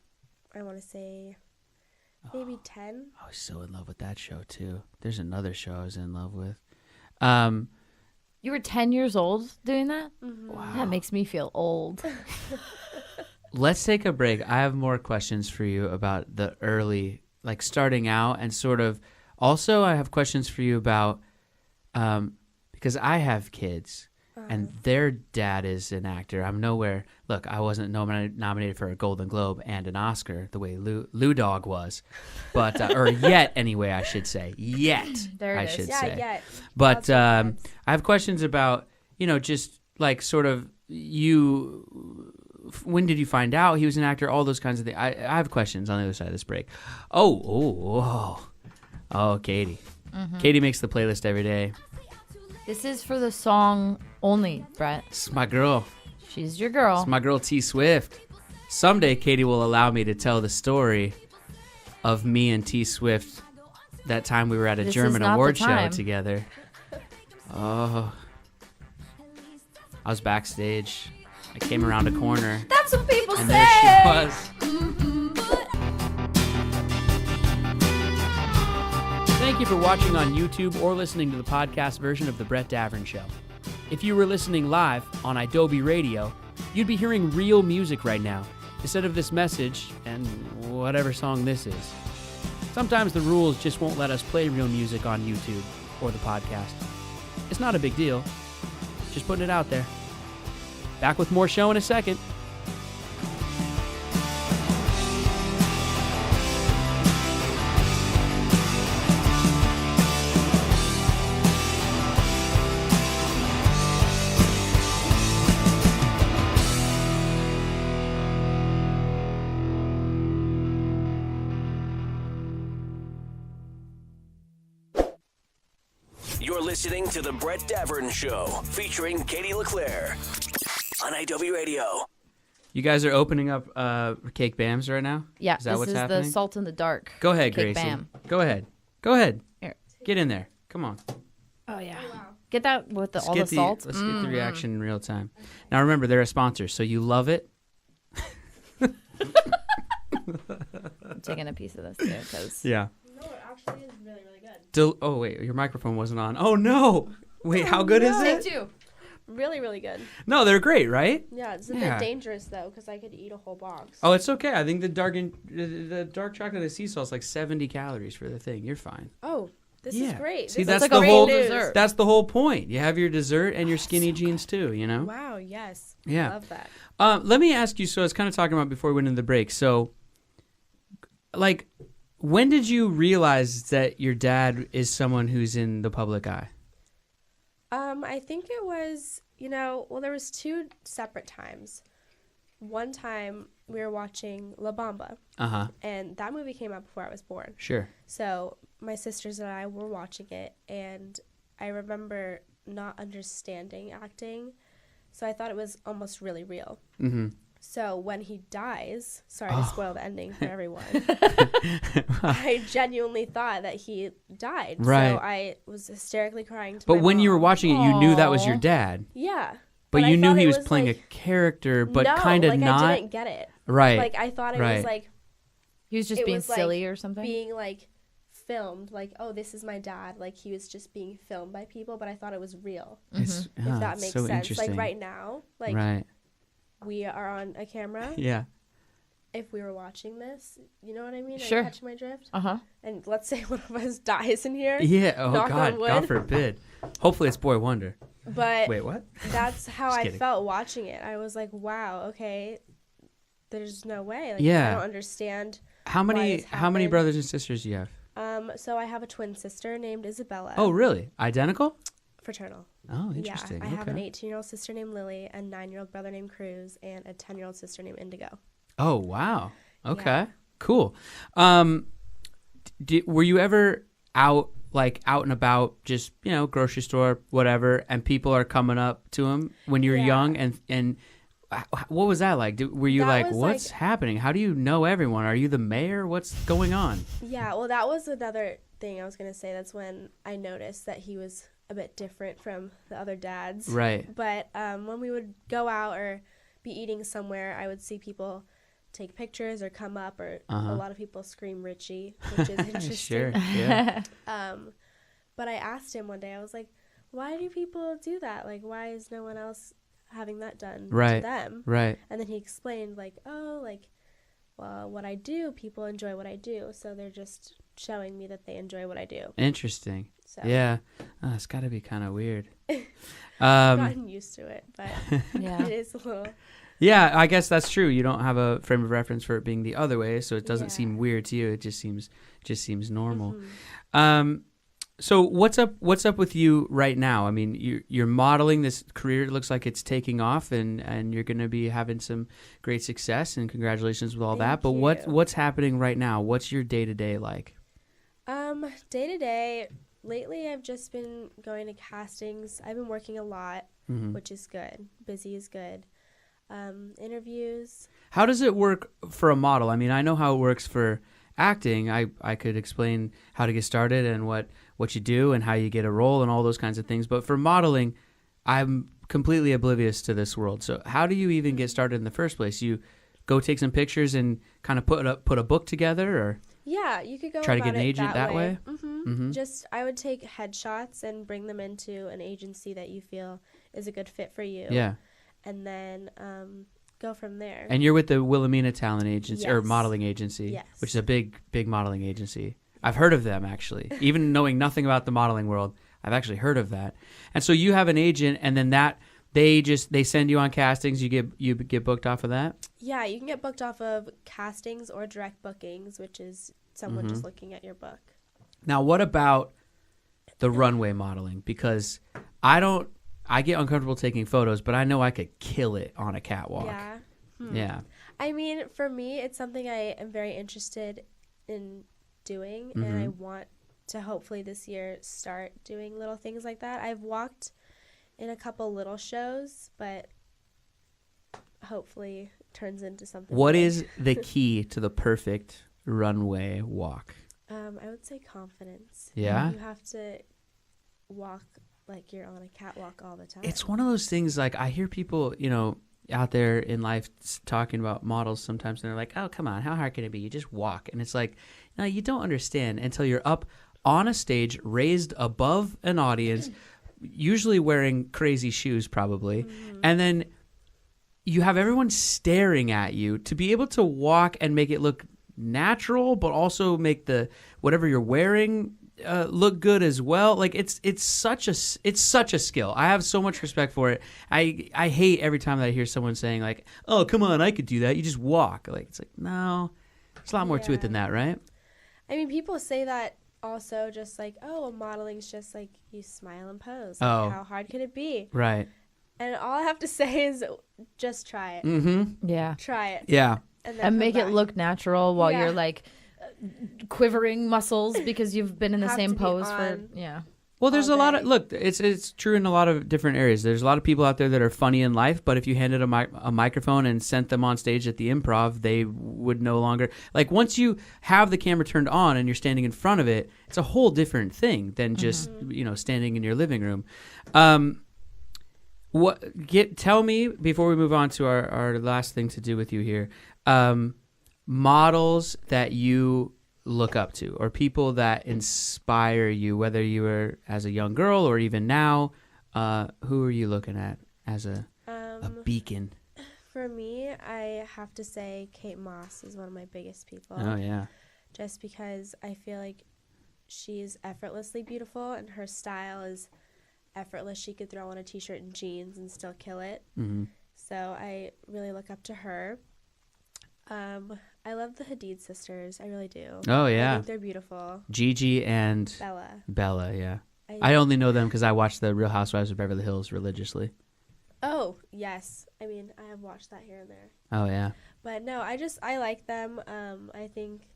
Speaker 5: I want to say maybe 10.
Speaker 2: I was so in love with that show too. There's another show I was in love with.
Speaker 3: You were 10 years old doing that?
Speaker 2: Wow.
Speaker 3: That makes me feel old.
Speaker 2: Let's take a break. I have more questions for you about the early, like starting out, and sort of. Also, I have questions for you about, because I have kids, and their dad is an actor. I'm nowhere. Look, I wasn't nominated for a Golden Globe and an Oscar the way Lou Dog was, but or yet anyway, I should say
Speaker 3: There it
Speaker 2: I
Speaker 3: is.
Speaker 2: should
Speaker 5: Yeah,
Speaker 2: say.
Speaker 5: yeah.
Speaker 2: But I have questions about, just like sort of you. When did you find out he was an actor? All those kinds of things. I have questions on the other side of this break. Oh, Katie. Katie makes the playlist every day.
Speaker 3: This is for the song only, Brett.
Speaker 2: It's my girl.
Speaker 3: She's your girl.
Speaker 2: It's my girl T Swift. Someday Katie will allow me to tell the story of me and T Swift that time we were at a
Speaker 3: This
Speaker 2: German
Speaker 3: is not the
Speaker 2: award show
Speaker 3: time.
Speaker 2: together. Oh. I was backstage. I came around a corner.
Speaker 3: That's what people
Speaker 2: And
Speaker 3: say.
Speaker 2: there she was. Thank you for watching on YouTube or listening to the podcast version of The Brett Davern Show. If you were listening live on Adobe Radio, you'd be hearing real music right now, instead of this message and whatever song this is. Sometimes the rules just won't let us play real music on YouTube or the podcast. It's not a big deal. Just putting it out there. Back with more show in a second.
Speaker 1: You're listening to The Brett Davern Show, featuring Katie LeClaire on IW Radio.
Speaker 2: You guys are opening up Cake Bams right now?
Speaker 3: Yeah,
Speaker 2: Is that
Speaker 3: this
Speaker 2: what's
Speaker 3: is
Speaker 2: happening?
Speaker 3: the Salt in the Dark.
Speaker 2: Go ahead,
Speaker 3: Cake
Speaker 2: Gracie.
Speaker 3: Bam.
Speaker 2: Go ahead.
Speaker 3: Here.
Speaker 2: Get in there. Come on.
Speaker 3: Oh, yeah. Get that with all the
Speaker 2: Let's
Speaker 3: salt.
Speaker 2: Let's get the reaction in real time. Now remember, they're a sponsor, so you love it.
Speaker 3: I'm taking a piece of this, too, because...
Speaker 2: Yeah.
Speaker 5: No, it actually is really, really good.
Speaker 2: Oh, wait, your microphone wasn't on. Oh, no. Wait, how good is
Speaker 3: Take
Speaker 2: it?
Speaker 3: two.
Speaker 5: Really, really good.
Speaker 2: No, they're great, right?
Speaker 5: Yeah, it's a
Speaker 2: Yeah.
Speaker 5: bit dangerous, though, because I could eat a whole box.
Speaker 2: Oh, it's okay. I think the dark chocolate and sea salt is like 70 calories for the thing. You're fine.
Speaker 5: Oh, this is
Speaker 2: Yeah.
Speaker 5: great.
Speaker 2: See,
Speaker 5: This
Speaker 2: that's
Speaker 5: is
Speaker 2: the
Speaker 5: great
Speaker 2: whole
Speaker 5: news.
Speaker 3: dessert.
Speaker 2: That's the whole point. You have your dessert and your skinny jeans too, you know?
Speaker 5: Wow, yes.
Speaker 2: Yeah.
Speaker 5: Love that.
Speaker 2: Let me ask you, so I was kind of talking about before we went into the break. So, like, when did you realize that your dad is someone who's in the public eye?
Speaker 5: I think it was, there was two separate times. One time we were watching La Bamba,
Speaker 2: Uh-huh.
Speaker 5: and that movie came out before I was born.
Speaker 2: Sure.
Speaker 5: So my sisters and I were watching it, and I remember not understanding acting, so I thought it was almost really real.
Speaker 2: Mm-hmm.
Speaker 5: So when he dies, sorry to spoil the ending for everyone, I genuinely thought that he died.
Speaker 2: Right.
Speaker 5: So I was hysterically crying to
Speaker 2: But
Speaker 5: my
Speaker 2: when you were
Speaker 5: mom.
Speaker 2: watching it, you knew that was your
Speaker 3: Aw.
Speaker 2: dad.
Speaker 5: Yeah.
Speaker 2: But
Speaker 5: I
Speaker 2: you knew
Speaker 5: thought
Speaker 2: he
Speaker 5: it
Speaker 2: was playing
Speaker 5: like,
Speaker 2: a character, but
Speaker 5: no,
Speaker 2: kind of
Speaker 5: like
Speaker 2: not.
Speaker 5: I didn't get it.
Speaker 2: Right.
Speaker 5: Like I thought it
Speaker 2: Right.
Speaker 5: was like
Speaker 3: He was just
Speaker 5: it
Speaker 3: being
Speaker 5: was, like,
Speaker 3: silly or something.
Speaker 5: being like filmed, like, oh, this is my dad. Like he was just being filmed by people, but I thought it was real.
Speaker 2: It's,
Speaker 5: If that
Speaker 2: it's
Speaker 5: makes
Speaker 2: so
Speaker 5: sense.
Speaker 2: interesting.
Speaker 5: Like right now, like
Speaker 2: Right.
Speaker 5: we are on a camera.
Speaker 2: Yeah.
Speaker 5: If we were watching this, you know what I mean?
Speaker 3: Sure.
Speaker 5: Are you catching my drift?
Speaker 3: Uh-huh.
Speaker 5: And let's say one of us dies in here.
Speaker 2: Yeah. Oh
Speaker 5: Knock
Speaker 2: God.
Speaker 5: on wood.
Speaker 2: God forbid. Hopefully it's Boy Wonder.
Speaker 5: But
Speaker 2: Wait, what?
Speaker 5: that's how
Speaker 2: Just
Speaker 5: I
Speaker 2: kidding.
Speaker 5: felt watching it. I was like, wow, okay, there's no way. Like,
Speaker 2: Yeah.
Speaker 5: I don't understand.
Speaker 2: How
Speaker 5: why
Speaker 2: many
Speaker 5: this
Speaker 2: how many
Speaker 5: happened.
Speaker 2: brothers and sisters do you have?
Speaker 5: So I have a twin sister named Isabella.
Speaker 2: Oh, really? Identical?
Speaker 5: Fraternal.
Speaker 2: Oh, interesting.
Speaker 5: Yeah, I have an
Speaker 2: Okay.
Speaker 5: 18-year-old sister named Lily, a 9-year-old brother named Cruz, and a 10-year-old sister named Indigo.
Speaker 2: Oh, wow. Okay.
Speaker 5: Yeah.
Speaker 2: Cool. Were you ever out and about, just, grocery store, whatever, and people are coming up to him when you were
Speaker 5: Yeah.
Speaker 2: young, and what was that like? Were you
Speaker 5: That
Speaker 2: like,
Speaker 5: was,
Speaker 2: what's happening? How do you know everyone? Are you the mayor? What's going on?
Speaker 5: Yeah, well, that was another thing I was going to say. That's when I noticed that he was a bit different from the other dads.
Speaker 2: Right.
Speaker 5: But when we would go out or be eating somewhere, I would see people take pictures or come up, or a lot of people scream Richie, which is interesting.
Speaker 2: Sure. Yeah.
Speaker 5: But I asked him one day, I was like, why do people do that? Like, why is no one else having that done
Speaker 2: Right.
Speaker 5: to them?
Speaker 2: Right.
Speaker 5: And then he explained, like, oh, like, well, what I do, people enjoy what I do. So they're just showing me that they enjoy what I do.
Speaker 2: Interesting.
Speaker 5: So
Speaker 2: Yeah. Oh, it's got to be kind of weird.
Speaker 5: I've gotten used to it, but
Speaker 3: Yeah.
Speaker 5: it is a little.
Speaker 2: Yeah, I guess that's true. You don't have a frame of reference for it being the other way, so it doesn't
Speaker 5: Yeah.
Speaker 2: seem weird to you. It just seems normal.
Speaker 5: Mhm.
Speaker 2: So what's up with you right now? I mean, you're modeling. This career looks like it's taking off, and you're going to be having some great success, and congratulations with all that.
Speaker 5: Thank
Speaker 2: But
Speaker 5: you.
Speaker 2: what's happening right now? What's your day-to-day like?
Speaker 5: Day to day, lately I've just been going to castings. I've been working a lot,
Speaker 2: Mm-hmm.
Speaker 5: which is good. Busy is good. Interviews.
Speaker 2: How does it work for a model? I mean, I know how it works for acting. I could explain how to get started and what you do and how you get a role and all those kinds of things. But for modeling, I'm completely oblivious to this world. So how do you even get started in the first place? You go take some pictures and kind of put a book together, or
Speaker 5: Yeah, you could go
Speaker 2: try to
Speaker 5: about
Speaker 2: get an
Speaker 5: it
Speaker 2: agent that way?
Speaker 5: Mm-hmm. Just I would take headshots and bring them into an agency that you feel is a good fit for you.
Speaker 2: Yeah.
Speaker 5: And then go from there.
Speaker 2: And you're with the Wilhelmina Talent Agency or
Speaker 5: Yes.
Speaker 2: modeling agency,
Speaker 5: Yes.
Speaker 2: which is a big modeling agency. I've heard of them, actually. Even knowing nothing about the modeling world, I've actually heard of that. And so you have an agent, and then they send you on castings. You get booked off of that.
Speaker 5: Yeah, you can get booked off of castings or direct bookings, which is someone just looking at your book.
Speaker 2: Now, what about the runway modeling? Because I get uncomfortable taking photos, but I know I could kill it on a catwalk.
Speaker 5: Yeah.
Speaker 2: Yeah.
Speaker 5: I mean, for me, it's something I am very interested in doing, and I want to hopefully this year start doing little things like that. I've walked in a couple little shows, but hopefully turns into something.
Speaker 2: What
Speaker 5: big.
Speaker 2: is the key to the perfect runway walk?
Speaker 5: I would say confidence.
Speaker 2: Yeah?
Speaker 5: You have to walk like you're on a catwalk all the time.
Speaker 2: It's one of those things, like, I hear people, out there in life talking about models sometimes, and they're like, oh, come on, how hard can it be? You just walk. And it's like, no, you don't understand until you're up on a stage, raised above an audience, usually wearing crazy shoes probably, and then you have everyone staring at you. To be able to walk and make it look natural, but also make the whatever you're wearing look good as well. Like, it's such a skill. I have so much respect for it. I hate every time that I hear someone saying, like, oh, come on, I could do that. You just walk. Like, it's like, no, there's a lot more to it than that, right?
Speaker 5: I mean, people say that also, just like, oh, modeling's just like you smile and pose. Like,
Speaker 2: Oh.
Speaker 5: how hard could it be?
Speaker 2: Right.
Speaker 5: And all I have to say is just try it.
Speaker 2: Mm-hmm.
Speaker 3: Yeah.
Speaker 5: Try it.
Speaker 2: Yeah.
Speaker 5: And
Speaker 3: And make it look natural while
Speaker 5: Yeah.
Speaker 3: you're like quivering muscles because you've been in the
Speaker 5: Have
Speaker 3: same
Speaker 5: to be
Speaker 3: pose for
Speaker 5: on.
Speaker 3: yeah.
Speaker 2: Well, there's a
Speaker 5: all
Speaker 2: lot
Speaker 5: day.
Speaker 2: of look. It's true in a lot of different areas. There's a lot of people out there that are funny in life, but if you handed a microphone and sent them on stage at the Improv, they would no longer like. Once you have the camera turned on and you're standing in front of it, it's a whole different thing than just standing in your living room. Tell me before we move on to our last thing to do with you here. Models that you look up to or people that inspire you, whether you were as a young girl or even now, who are you looking at as a beacon?
Speaker 5: For me, I have to say Kate Moss is one of my biggest people.
Speaker 2: Oh yeah.
Speaker 5: Just because I feel like she's effortlessly beautiful and her style is effortless. She could throw on a t-shirt and jeans and still kill it.
Speaker 2: Mm-hmm.
Speaker 5: So I really look up to her. I love the Hadid sisters. I really do.
Speaker 2: Oh
Speaker 5: I
Speaker 2: yeah.
Speaker 5: think they're beautiful.
Speaker 2: Gigi and
Speaker 5: Bella,
Speaker 2: yeah. I only know them because I watch the Real Housewives of Beverly Hills religiously.
Speaker 5: Oh, yes. I mean, I have watched that here and there.
Speaker 2: Oh yeah.
Speaker 5: But no, I like them. I think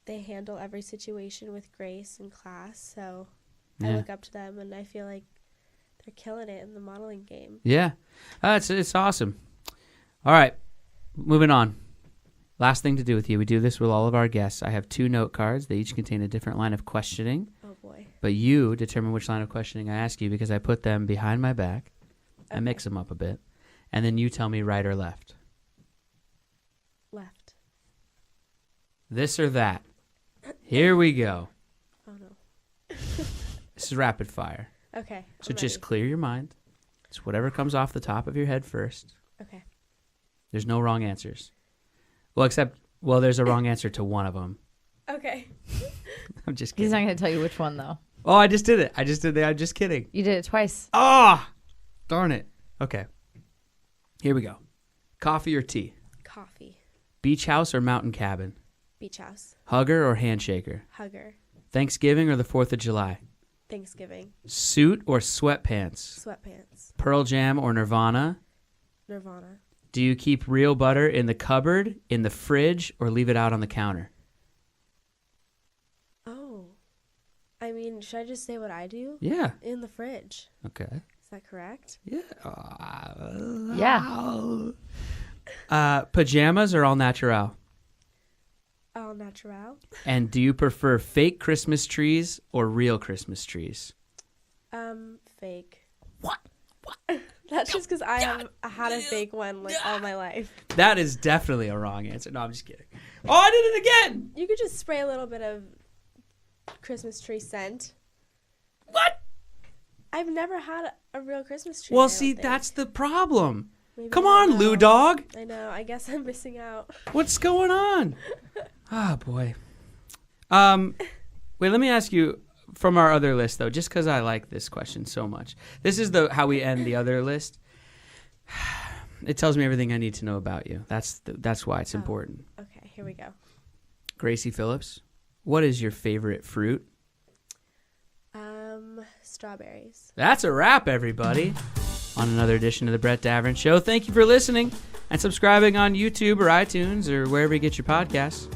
Speaker 5: they handle every situation with grace and class. So I look up to them, and I feel like they're killing it in the modeling game.
Speaker 2: Yeah. It's awesome. All right. Moving on. Last thing to do with you. We do this with all of our guests. I have 2 note cards. They each contain a different line of questioning.
Speaker 5: Oh, boy.
Speaker 2: But you determine which line of questioning I ask you because I put them behind my back.
Speaker 5: Okay.
Speaker 2: I mix them up a bit. And then you tell me right or left.
Speaker 5: Left.
Speaker 2: This or that. Here we go.
Speaker 5: Oh, no.
Speaker 2: This is rapid fire.
Speaker 5: Okay.
Speaker 2: So
Speaker 5: I'm
Speaker 2: just
Speaker 5: ready.
Speaker 2: clear your mind. It's whatever comes off the top of your head first.
Speaker 5: Okay.
Speaker 2: There's no wrong answers. Well, there's a wrong answer to one of them.
Speaker 5: Okay.
Speaker 2: I'm just
Speaker 3: He's
Speaker 2: kidding.
Speaker 3: not going to tell you which one, though.
Speaker 2: Oh, I just did it. I'm just kidding.
Speaker 3: You did it twice.
Speaker 2: Ah, darn it. Okay. Here we go. Coffee or tea?
Speaker 5: Coffee.
Speaker 2: Beach house or mountain cabin?
Speaker 5: Beach house.
Speaker 2: Hugger or handshaker?
Speaker 5: Hugger.
Speaker 2: Thanksgiving or the 4th of July?
Speaker 5: Thanksgiving.
Speaker 2: Suit or sweatpants?
Speaker 5: Sweatpants.
Speaker 2: Pearl Jam or Nirvana?
Speaker 5: Nirvana.
Speaker 2: Do you keep real butter in the cupboard, in the fridge, or leave it out on the counter?
Speaker 5: Oh. I mean, should I just say what I do?
Speaker 2: Yeah.
Speaker 5: In the fridge.
Speaker 2: Okay.
Speaker 5: Is that correct?
Speaker 2: Yeah.
Speaker 3: Yeah.
Speaker 2: Pajamas or all natural?
Speaker 5: All natural.
Speaker 2: And do you prefer fake Christmas trees or real Christmas trees?
Speaker 5: Fake.
Speaker 2: What?
Speaker 5: That's just because I had a fake one like all my life.
Speaker 2: That is definitely a wrong answer. No, I'm just kidding. Oh, I did it again.
Speaker 5: You could just spray a little bit of Christmas tree scent.
Speaker 2: What?
Speaker 5: I've never had a real Christmas tree.
Speaker 2: Well,
Speaker 5: I don't
Speaker 2: see,
Speaker 5: think.
Speaker 2: that's the problem.
Speaker 5: Maybe
Speaker 2: Come
Speaker 5: I don't
Speaker 2: on, Lou
Speaker 5: know.
Speaker 2: Dog.
Speaker 5: I know. I guess I'm missing out.
Speaker 2: What's going on? Oh, boy. Wait, let me ask you from our other list, though, just because I like this question so much. This is how we end the other list. It tells me everything I need to know about you. That's why it's important.
Speaker 5: Okay, here we go.
Speaker 2: Gracie Phillips, what is your favorite fruit?
Speaker 5: Strawberries.
Speaker 2: That's a wrap, everybody, on another edition of the Brett Davern Show. Thank you for listening and subscribing on YouTube or iTunes or wherever you get your podcasts.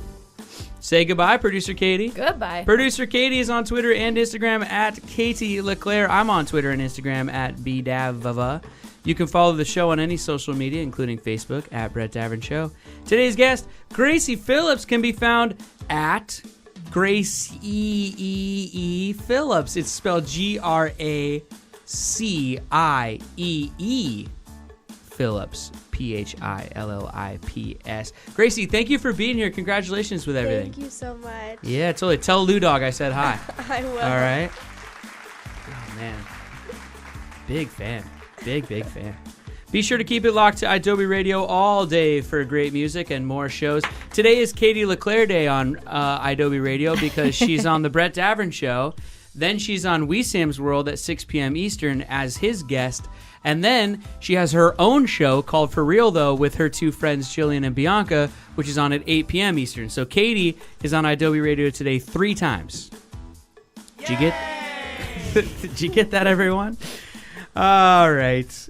Speaker 2: Say goodbye, Producer Katie.
Speaker 3: Goodbye.
Speaker 2: Producer Katie is on Twitter and Instagram at Katie LeClaire. I'm on Twitter and Instagram at BDavava. You can follow the show on any social media, including Facebook at Brett Davern Show. Today's guest, Gracie Phillips, can be found at Gracie Phillips. It's spelled Gracie Phillips. Phillips. Gracie, thank you for being here. Congratulations with everything.
Speaker 5: Thank you so much.
Speaker 2: Yeah, totally. Tell Lou Dog I said hi.
Speaker 5: I will.
Speaker 2: All right. Oh, man. Big fan. Big fan. Be sure to keep it locked to Adobe Radio all day for great music and more shows. Today is Katie LeClaire Day on Adobe Radio because she's on the Brett Davern Show. Then she's on Wee Sam's World at 6 p.m. Eastern as his guest. And then she has her own show called For Real, Though, with her 2 friends, Jillian and Bianca, which is on at 8 p.m. Eastern. So Katie is on Adobe Radio today 3 times. Did you get Did you get that, everyone? All right.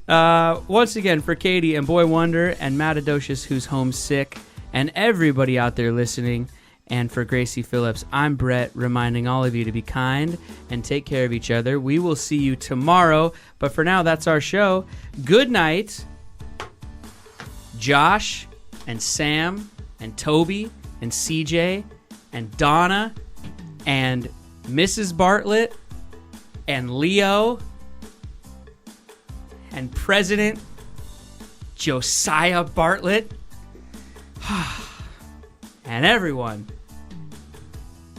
Speaker 2: Once again, for Katie and Boy Wonder and Matt Adocious, who's homesick, and everybody out there listening, And for Gracie Phillips, I'm Brett, reminding all of you to be kind and take care of each other. We will see you tomorrow, but for now, that's our show. Good night, Josh and Sam and Toby and CJ and Donna and Mrs. Bartlett and Leo and President Josiah Bartlett and everyone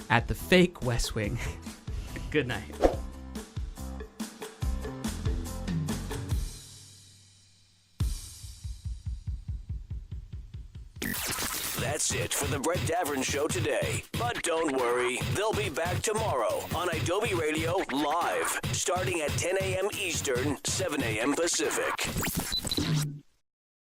Speaker 2: at the fake West Wing. Good night.
Speaker 1: That's it for the Brett Davern Show today. But don't worry, they'll be back tomorrow on Adobe Radio Live, starting at 10 a.m. Eastern, 7 a.m. Pacific.